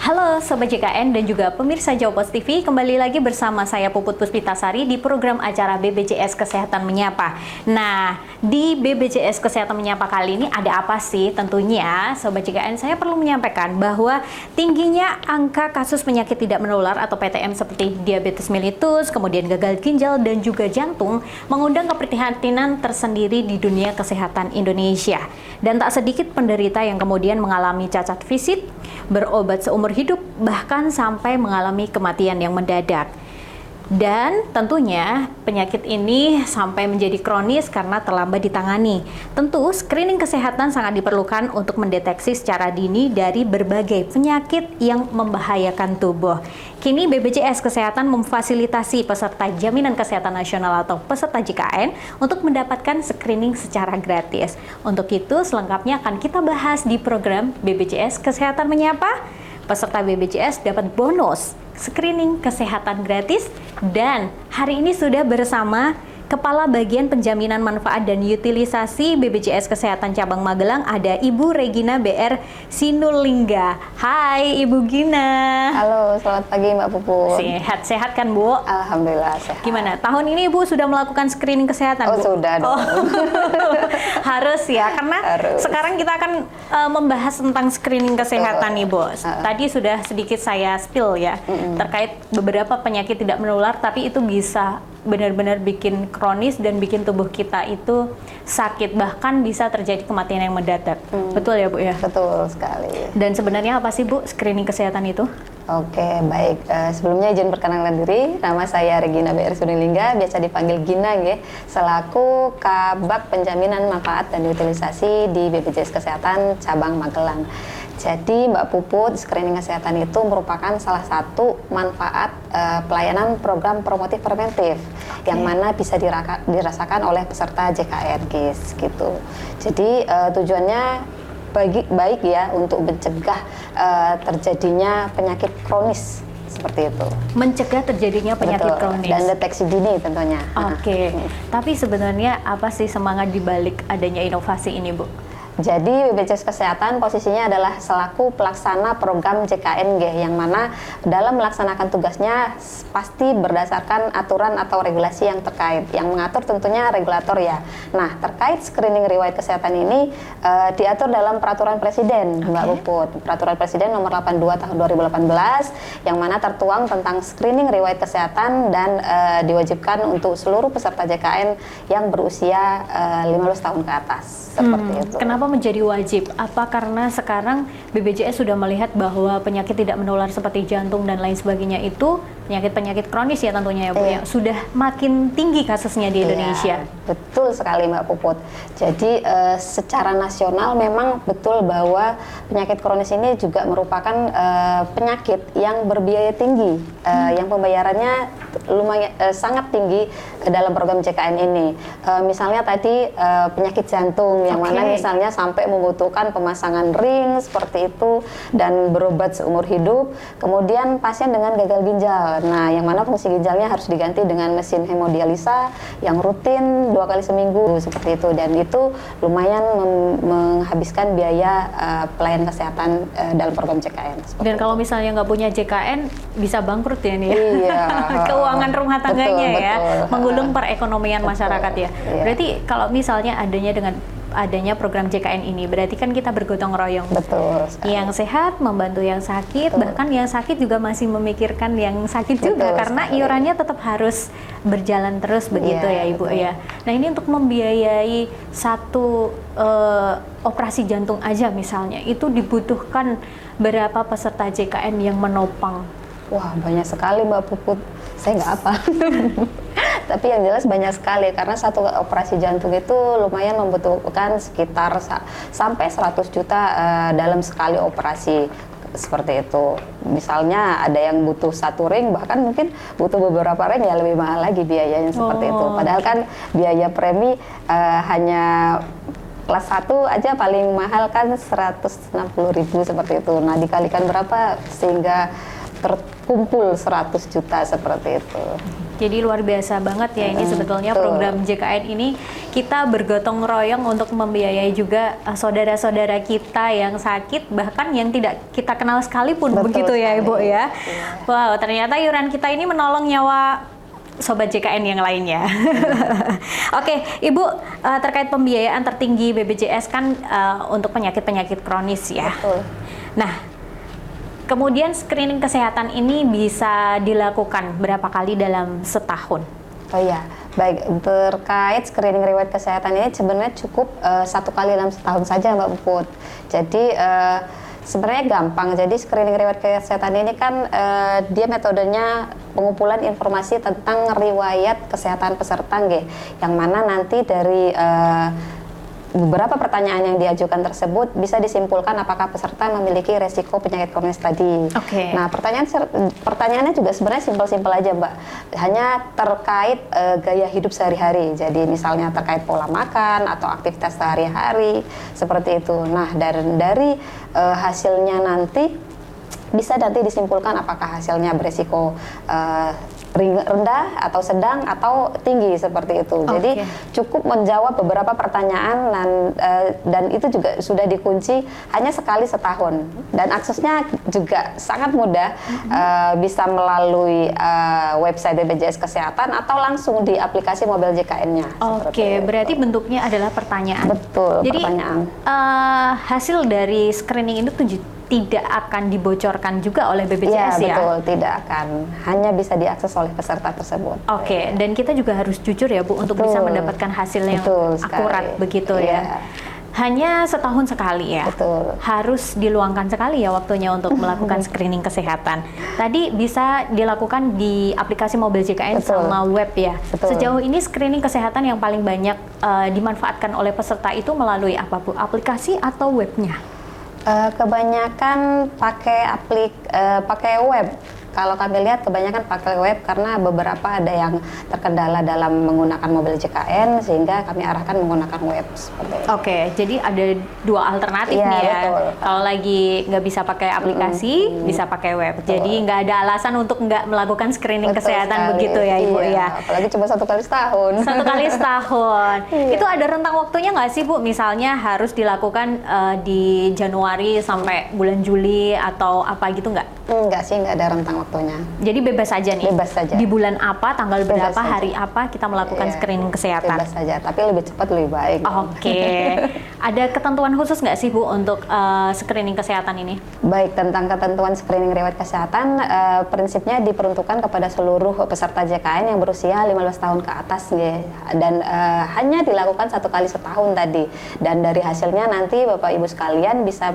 Halo Sobat JKN dan juga pemirsa Jawpos TV, kembali lagi bersama saya Puput Puspitasari di program acara BPJS Kesehatan Menyapa. Nah, di BPJS Kesehatan Menyapa kali ini ada apa sih? Tentunya Sobat JKN, saya perlu menyampaikan bahwa tingginya angka kasus penyakit tidak menular atau PTM seperti diabetes mellitus, kemudian gagal ginjal dan juga jantung mengundang keprihatinan tersendiri di dunia kesehatan Indonesia. Dan tak sedikit penderita yang kemudian mengalami cacat fisik, berobat seumur hidup, bahkan sampai mengalami kematian yang mendadak. Dan tentunya penyakit ini sampai menjadi kronis karena terlambat ditangani. Tentu screening kesehatan sangat diperlukan untuk mendeteksi secara dini dari berbagai penyakit yang membahayakan tubuh. Kini BPJS Kesehatan memfasilitasi peserta Jaminan Kesehatan Nasional atau peserta JKN untuk mendapatkan screening secara gratis. Untuk itu selengkapnya akan kita bahas di program BPJS Kesehatan Menyapa. Peserta BPJS dapat bonus screening kesehatan gratis, dan hari ini sudah bersama Kepala Bagian Penjaminan Manfaat dan Utilisasi BPJS Kesehatan Cabang Magelang, ada Ibu Regina BR Sinulingga. Hai Ibu Gina. Halo, selamat pagi Mbak Puput. Sehat kan Bu? Alhamdulillah sehat. Gimana? Tahun ini Ibu sudah melakukan screening kesehatan Bu? Sudah dong. Harus ya, karena sekarang kita akan membahas tentang screening kesehatan nih Bu. Tadi sudah sedikit saya spill ya, terkait beberapa penyakit tidak menular, tapi itu bisa benar-benar bikin kronis dan bikin tubuh kita itu sakit, bahkan bisa terjadi kematian yang mendadak. Betul ya Bu ya? Betul sekali. Dan sebenarnya apa sih Bu screening kesehatan itu? Oke, baik. Sebelumnya izin perkenalan diri, nama saya Regina BR Sinulingga, biasa dipanggil Gina ya, selaku Kabag Penjaminan Manfaat dan Utilisasi di BPJS Kesehatan Cabang Magelang. Jadi Mbak Puput, screening kesehatan itu merupakan salah satu manfaat pelayanan program promotif preventif yang mana bisa dirasakan oleh peserta JKN gitu. Jadi tujuannya baik ya untuk mencegah terjadinya penyakit kronis seperti itu. Mencegah terjadinya penyakit kronis dan deteksi dini tentunya. Oke. Tapi sebenarnya apa sih semangat dibalik adanya inovasi ini Bu? Jadi BPJS Kesehatan posisinya adalah selaku pelaksana program JKNG, yang mana dalam melaksanakan tugasnya pasti berdasarkan aturan atau regulasi yang terkait, yang mengatur tentunya regulator ya. Nah, terkait screening riwayat kesehatan ini diatur dalam Peraturan Presiden, Mbak Puput. Peraturan Presiden nomor 82 tahun 2018 yang mana tertuang tentang screening riwayat kesehatan dan diwajibkan untuk seluruh peserta JKN yang berusia 15 tahun ke atas. Seperti itu. Kenapa menjadi wajib? Apa karena sekarang BPJS sudah melihat bahwa penyakit tidak menular seperti jantung dan lain sebagainya itu penyakit-penyakit kronis ya tentunya ya Bu ya, sudah makin tinggi kasusnya di Indonesia. Betul sekali Mbak Puput. Jadi secara nasional memang betul bahwa penyakit kronis ini juga merupakan penyakit yang berbiaya tinggi, yang pembayarannya lumayan sangat tinggi dalam program JKN ini. Misalnya tadi penyakit jantung yang mana misalnya sampai membutuhkan pemasangan ring seperti itu dan berobat seumur hidup. Kemudian pasien dengan gagal ginjal. Nah, yang mana fungsi ginjalnya harus diganti dengan mesin hemodialisa yang rutin 2 kali seminggu seperti itu, dan itu lumayan menghabiskan biaya pelayanan kesehatan dalam program JKN. Dan kalau misalnya nggak punya JKN bisa bangkrut ya nih ya. Iya. Keuangan rumah tangganya betul. menggulung perekonomian masyarakat ya. Iya. Berarti kalau misalnya adanya program JKN ini, berarti kan kita bergotong royong. Betul sekali. Yang sehat membantu yang sakit, bahkan yang sakit juga masih memikirkan yang sakit juga, karena sekali. iurannya tetap harus berjalan terus begitu ya Ibu ya. Nah, ini untuk membiayai satu operasi jantung aja misalnya, itu dibutuhkan berapa peserta JKN yang menopang? Wah, banyak sekali Mbak Puput. Saya nggak apa. Tapi yang jelas banyak sekali, karena satu operasi jantung itu lumayan membutuhkan sekitar sampai 100 juta dalam sekali operasi seperti itu. Misalnya ada yang butuh 1 ring, bahkan mungkin butuh beberapa ring, ya lebih mahal lagi biayanya seperti itu. Padahal kan biaya premi hanya kelas 1 aja paling mahal kan 160.000 seperti itu. Nah, dikalikan berapa sehingga terkumpul 100 juta seperti itu. Jadi luar biasa banget ya ini sebetulnya program JKN ini, kita bergotong royong untuk membiayai juga saudara-saudara kita yang sakit, bahkan yang tidak kita kenal sekalipun. Betul begitu ya sekali. Ibu ya. Iya. Wow, ternyata iuran kita ini menolong nyawa sobat JKN yang lainnya. Oke, Ibu, terkait pembiayaan tertinggi BPJS kan untuk penyakit-penyakit kronis ya. Betul. Nah, kemudian screening kesehatan ini bisa dilakukan berapa kali dalam setahun? Oh iya, baik, terkait screening riwayat kesehatan ini sebenarnya cukup 1 kali dalam setahun saja Mbak Puput. Jadi sebenarnya gampang. Jadi screening riwayat kesehatan ini kan dia metodenya pengumpulan informasi tentang riwayat kesehatan peserta nggih, yang mana nanti dari beberapa pertanyaan yang diajukan tersebut bisa disimpulkan apakah peserta memiliki resiko penyakit kronis tadi. Oke. Nah, pertanyaannya juga sebenarnya simpel-simpel aja, Mbak. Hanya terkait gaya hidup sehari-hari. Jadi misalnya terkait pola makan atau aktivitas sehari-hari seperti itu. Nah, dari hasilnya nanti bisa nanti disimpulkan apakah hasilnya beresiko rendah atau sedang atau tinggi seperti itu. Jadi cukup menjawab beberapa pertanyaan dan itu juga sudah dikunci hanya sekali setahun, dan aksesnya juga sangat mudah, bisa melalui website BPJS Kesehatan atau langsung di aplikasi mobil JKN-nya. Oke, berarti bentuknya adalah pertanyaan. Betul. Jadi pertanyaan. Hasil dari screening itu tidak akan dibocorkan juga oleh BPJS ya? Betul, tidak akan. Hanya bisa diakses oleh peserta tersebut. Oke, dan kita juga harus jujur ya Bu, untuk bisa mendapatkan hasil yang akurat begitu ya. Hanya setahun sekali ya? Betul. Harus diluangkan sekali ya waktunya untuk melakukan screening kesehatan. Tadi bisa dilakukan di aplikasi mobil JKN sama web ya? Betul. Sejauh ini screening kesehatan yang paling banyak dimanfaatkan oleh peserta itu melalui apa Bu? Aplikasi atau webnya? Kebanyakan pakai web. Kalau kami lihat kebanyakan pakai web karena beberapa ada yang terkendala dalam menggunakan mobil JKN sehingga kami arahkan menggunakan web seperti itu. Oke, jadi ada dua alternatif nih ya. Betul. Kalau lagi nggak bisa pakai aplikasi, bisa pakai web. Betul. Jadi nggak ada alasan untuk nggak melakukan screening Betul kesehatan sekali. begitu ya Ibu ya. Apalagi cuma 1 kali setahun. 1 kali setahun. Itu ada rentang waktunya nggak sih Bu? Misalnya harus dilakukan di Januari sampai bulan Juli atau apa gitu nggak? Enggak sih, nggak ada rentang waktunya. Jadi bebas saja nih? Bebas saja. Di bulan apa, tanggal Bebas berapa, saja. hari apa kita melakukan screening kesehatan? Bebas saja, tapi lebih cepat lebih baik. Oke. Ada ketentuan khusus nggak sih Bu untuk screening kesehatan ini? Baik, tentang ketentuan screening riwayat kesehatan, prinsipnya diperuntukkan kepada seluruh peserta JKN yang berusia 15 tahun ke atas, ya. Dan hanya dilakukan 1 kali setahun tadi. Dan dari hasilnya nanti Bapak Ibu sekalian bisa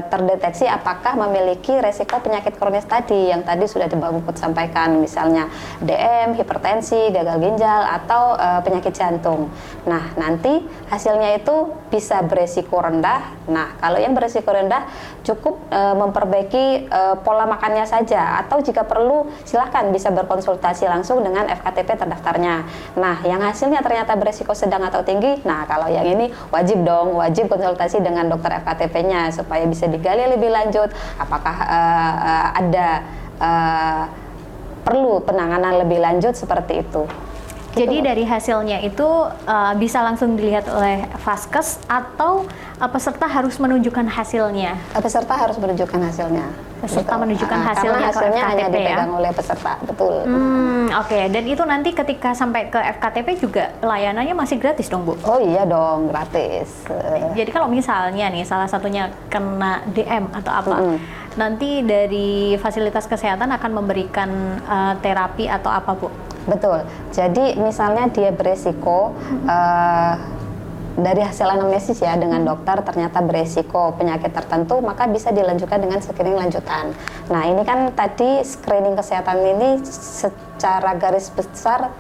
terdeteksi apakah memiliki resiko penyakit kronis tadi yang tadi sudah Mbak Puput sampaikan, misalnya DM, hipertensi, gagal ginjal, atau penyakit jantung. Nah, nanti hasilnya itu bisa beresiko rendah. Nah, kalau yang beresiko rendah cukup memperbaiki pola makannya saja, atau jika perlu silahkan bisa berkonsultasi langsung dengan FKTP terdaftarnya. Nah, yang hasilnya ternyata beresiko sedang atau tinggi, nah kalau yang ini wajib konsultasi dengan dokter FKTP-nya supaya bisa digali lebih lanjut apakah ada perlu penanganan lebih lanjut seperti itu. Jadi dari hasilnya itu bisa langsung dilihat oleh Vaskes atau peserta harus menunjukkan hasilnya? Peserta harus menunjukkan hasilnya. Peserta menunjukkan hasilnya karena hasilnya ke hanya FKTP dipegang oleh peserta, betul. Oke, dan itu nanti ketika sampai ke FKTP juga layanannya masih gratis dong Bu? Oh iya dong, gratis. Jadi kalau misalnya nih salah satunya kena DM atau apa, nanti dari fasilitas kesehatan akan memberikan terapi atau apa Bu? Betul. Jadi misalnya dia beresiko dari hasil anamnesis ya dengan dokter ternyata beresiko penyakit tertentu, maka bisa dilanjutkan dengan screening lanjutan. Nah, ini kan tadi screening kesehatan ini secara garis besar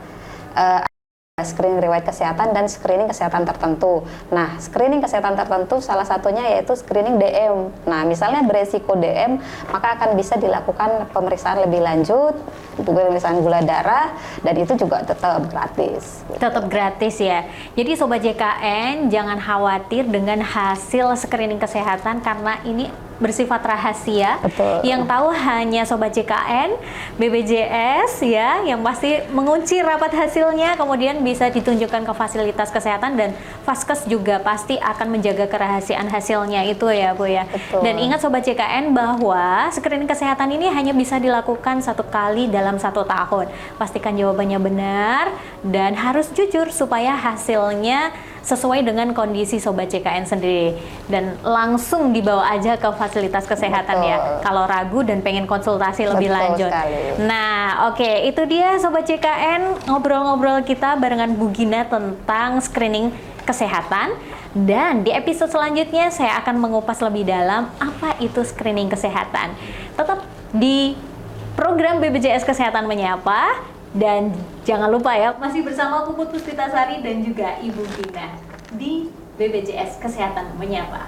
screening riwayat kesehatan dan screening kesehatan tertentu. Nah, screening kesehatan tertentu salah satunya yaitu screening DM. Nah, misalnya beresiko DM, maka akan bisa dilakukan pemeriksaan lebih lanjut, pemeriksaan gula darah, dan itu juga tetap gratis. Tetap gratis ya. Jadi Sobat JKN jangan khawatir dengan hasil screening kesehatan karena ini bersifat rahasia. Betul. Yang tahu hanya Sobat JKN, BPJS ya, yang pasti mengunci rapat hasilnya, kemudian bisa ditunjukkan ke fasilitas kesehatan, dan Vaskes juga pasti akan menjaga kerahasiaan hasilnya itu ya Bu ya. Betul. Dan ingat Sobat JKN bahwa screening kesehatan ini hanya bisa dilakukan 1 kali dalam 1 tahun. Pastikan jawabannya benar dan harus jujur supaya hasilnya sesuai dengan kondisi Sobat JKN sendiri, dan langsung dibawa aja ke fasilitas kesehatan. Betul. Ya kalau ragu dan pengen konsultasi lebih Betul lanjut sekali. Nah oke, itu dia Sobat JKN ngobrol-ngobrol kita barengan Bu Gina tentang screening kesehatan. Dan di episode selanjutnya saya akan mengupas lebih dalam apa itu screening kesehatan. Tetap di program BPJS Kesehatan Menyapa. Dan jangan lupa ya, masih bersama Puput Puspitasari dan juga Ibu Gina di BPJS Kesehatan Menyapa.